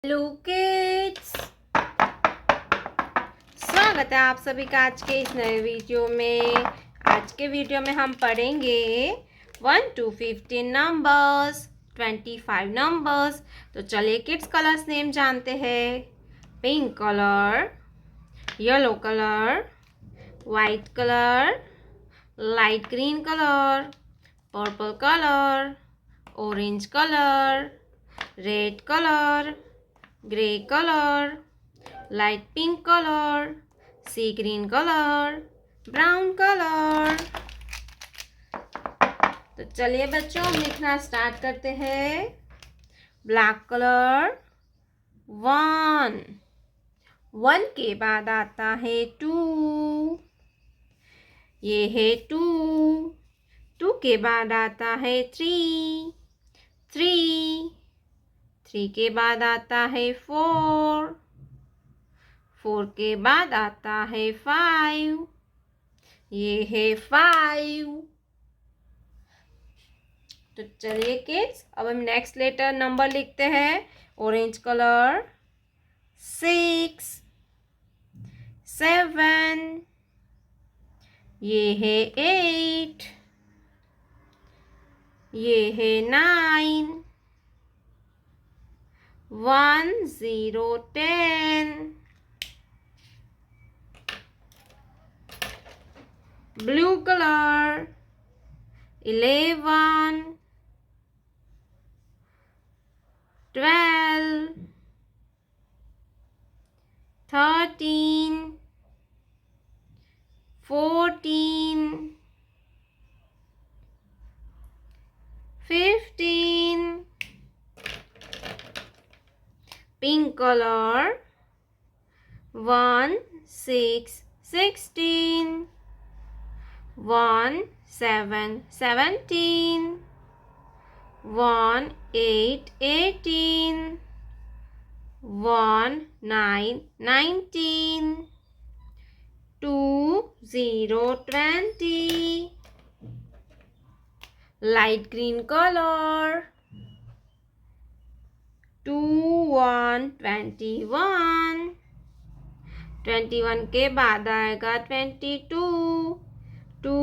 Hello kids, स्वागत है आप सभी का आज के इस नए वीडियो में। आज के वीडियो में हम पढ़ेंगे 1 to 15 नंबर्स, 25 नंबर्स। तो चलिए किड्स कलर्स नेम जानते हैं। Pink colour, yellow colour, white colour, light green colour, purple colour, orange colour, red colour, grey colour, light pink colour, sea green colour, brown colour. तो चलिए बच्चों हम लिखना start करते हैं। ब्लैक कलर 1, 1 के बाद आता है 2, ये है 2, 2 के बाद आता है 3, 3, 3 के बाद आता है 4, 4 के बाद आता है 5, ये है 5। तो चलिए किड्स अब हम नेक्स्ट लेटर नंबर लिखते हैं। ऑरेंज कलर 6, 7, ये है 8, ये है 9, 1, 0, 10, blue color 11, 12, 13, 14, 15, pink color 1, 6, 16, 1, 7, 17, 1, 8, 18, 1, 9, 19, 2, 0, 20, light green color 2, 1, 21, 21 के बाद आएगा 22, 2,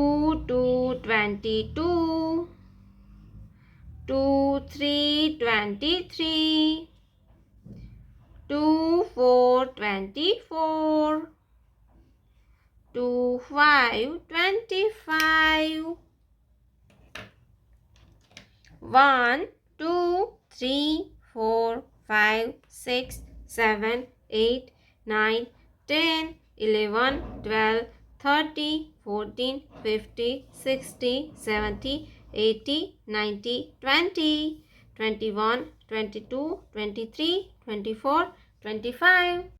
2, 22, 2, 3, 23, 2, 4, 24, 2, 5, 25, 1, 2, 3, 4, 5, 6, 7, 8, 9, 10, 11, 12, 13, 14, 15, 16, 17, 18, 19, 20, 21, 22, 23, 24, 25.